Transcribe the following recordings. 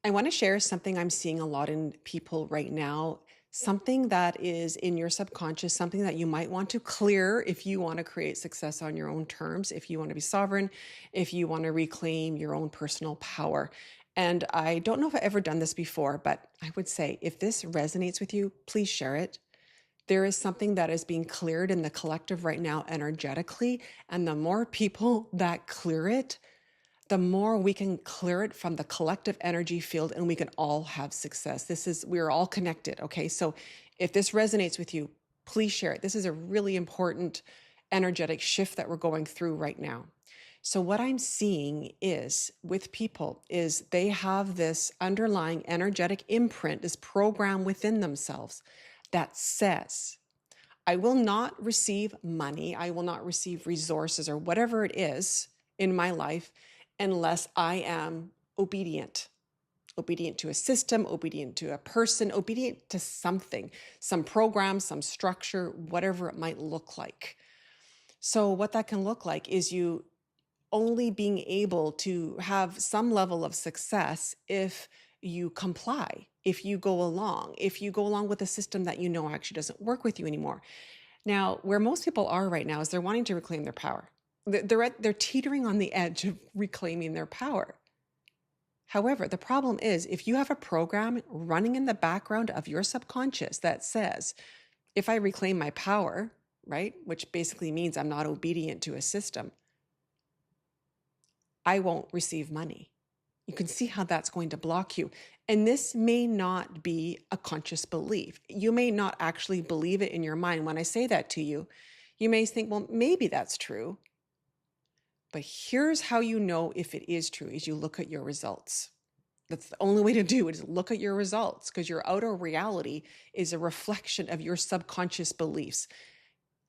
I want to share something I'm seeing a lot in people right now, something that is in your subconscious, something that you might want to clear if you want to create success on your own terms, if you want to be sovereign, if you want to reclaim your own personal power. And I don't know if I've ever done this before, but I would say if this resonates with you, please share it. There is something that is being cleared in the collective right now energetically. And the more people that clear it, the more we can clear it from the collective energy field and we can all have success. We're all connected. Okay. So if this resonates with you, please share it. This is a really important energetic shift that we're going through right now. So what I'm seeing is with people is they have this underlying energetic imprint, this program within themselves that says, I will not receive money. I will not receive resources or whatever it is in my life unless I am obedient. Obedient to a system, obedient to a person, obedient to something, some program, some structure, whatever it might look like. So, what that can look like is you only being able to have some level of success if you comply, if you go along with a system that you know actually doesn't work with you anymore. Now, where most people are right now is they're wanting to reclaim their power. They're teetering on the edge of reclaiming their power. However, the problem is if you have a program running in the background of your subconscious that says, if I reclaim my power, right, which basically means I'm not obedient to a system, I won't receive money. You can see how that's going to block you. And this may not be a conscious belief. You may not actually believe it in your mind. When I say that to you, you may think, well, maybe that's true. But here's how you know if it is true is you look at your results. That's the only way to do it is look at your results because your outer reality is a reflection of your subconscious beliefs.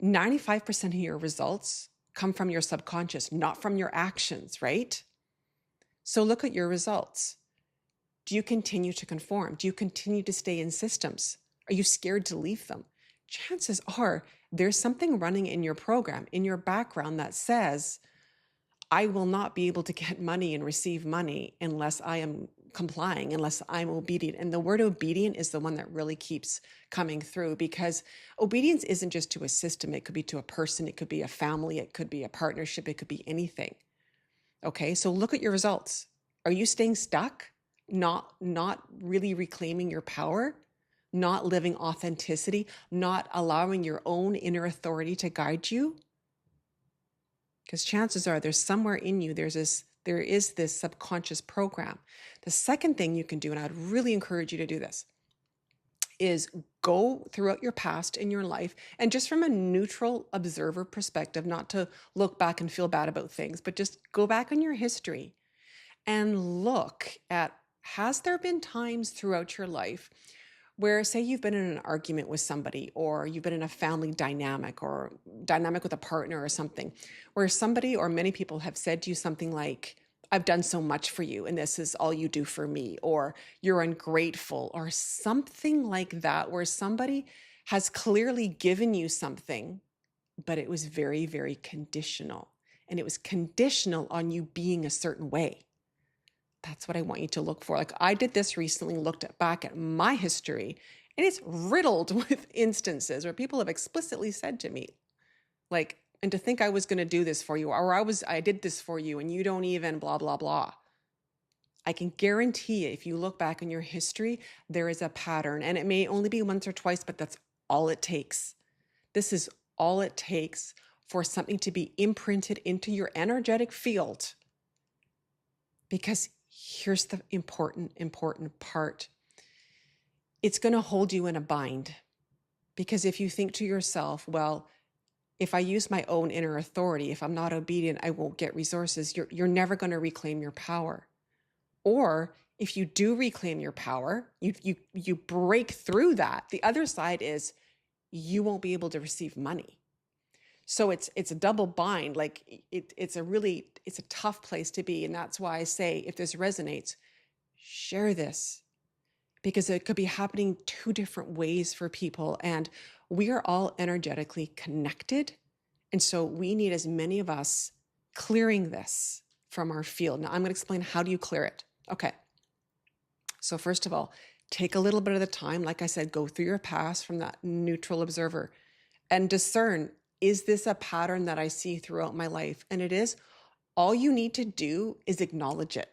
95% of your results come from your subconscious, not from your actions, right? So look at your results. Do you continue to conform? Do you continue to stay in systems? Are you scared to leave them? Chances are there's something running in your program, in your background that says, I will not be able to get money and receive money unless I am complying, unless I'm obedient. And the word obedient is the one that really keeps coming through because obedience isn't just to a system. It could be to a person. It could be a family. It could be a partnership. It could be anything. Okay. So look at your results. Are you staying stuck? Not really reclaiming your power? Not living authenticity? Not allowing your own inner authority to guide you? Because chances are there's somewhere in you, there is this subconscious program. The second thing you can do, and I'd really encourage you to do this, is go throughout your past in your life and just from a neutral observer perspective, not to look back and feel bad about things, but just go back on your history and look at, has there been times throughout your life where say you've been in an argument with somebody or you've been in a family dynamic or dynamic with a partner or something where somebody or many people have said to you something like, I've done so much for you and this is all you do for me, or you're ungrateful or something like that, where somebody has clearly given you something, but it was very, very conditional. And it was conditional on you being a certain way. That's what I want you to look for. Like I did this recently, looked back at my history, and it's riddled with instances where people have explicitly said to me, like, and to think I was going to do this for you, or I did this for you, and you don't even blah, blah, blah. I can guarantee you, if you look back in your history, there is a pattern, and it may only be once or twice, but that's all it takes. This is all it takes for something to be imprinted into your energetic field. Because here's the important part. It's going to hold you in a bind. Because if you think to yourself, well, if I use my own inner authority, if I'm not obedient, I won't get resources. You're never going to reclaim your power. Or if you do reclaim your power, you break through that. The other side is you won't be able to receive money. So it's a double bind. Like it's a tough place to be. And that's why I say, if this resonates, share this, because it could be happening two different ways for people. And we are all energetically connected. And so we need as many of us clearing this from our field. Now I'm going to explain how do you clear it. Okay. So, first of all, take a little bit of the time. Like I said, go through your past from that neutral observer and discern, is this a pattern that I see throughout my life? And it is. All you need to do is acknowledge it.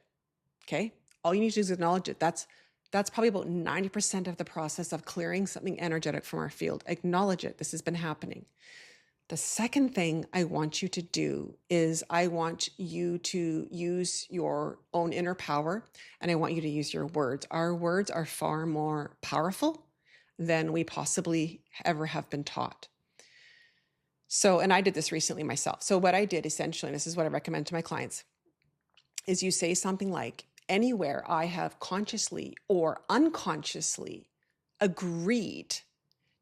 Okay. All you need to do is acknowledge it. That's probably about 90% of the process of clearing something energetic from our field. Acknowledge it. This has been happening. The second thing I want you to do is I want you to use your own inner power, and I want you to use your words. Our words are far more powerful than we possibly ever have been taught. So, and I did this recently myself. So what I did essentially, and this is what I recommend to my clients, is you say something like, anywhere I have consciously or unconsciously agreed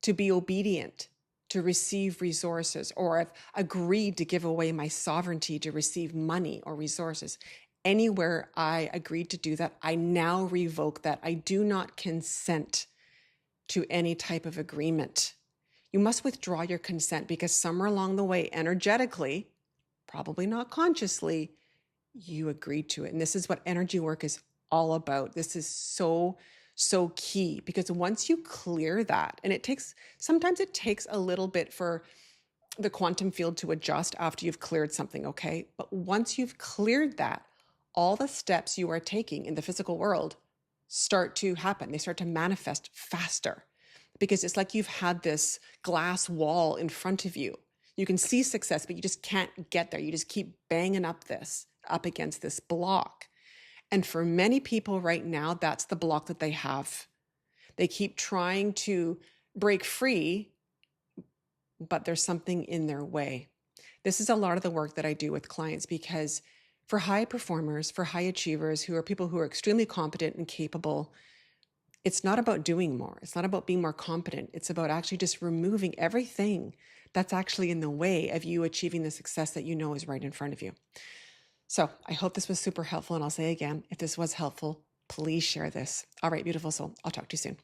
to be obedient to receive resources, or I've agreed to give away my sovereignty to receive money or resources, anywhere I agreed to do that, I now revoke that. I do not consent to any type of agreement. You must withdraw your consent because somewhere along the way, energetically, probably not consciously, you agreed to it. And this is what energy work is all about. This is so key, because once you clear that, and sometimes it takes a little bit for the quantum field to adjust after you've cleared something, okay? But once you've cleared that, all the steps you are taking in the physical world start to happen. They start to manifest faster, because it's like you've had this glass wall in front of you. You can see success, but you just can't get there. You just keep banging up against this block. And for many people right now, that's the block that they have. They keep trying to break free, but there's something in their way. This is a lot of the work that I do with clients, because for high performers, for high achievers, who are people who are extremely competent and capable, it's not about doing more. It's not about being more competent. It's about actually just removing everything that's actually in the way of you achieving the success that you know is right in front of you. So I hope this was super helpful. And I'll say again, if this was helpful, please share this. All right, beautiful soul. I'll talk to you soon.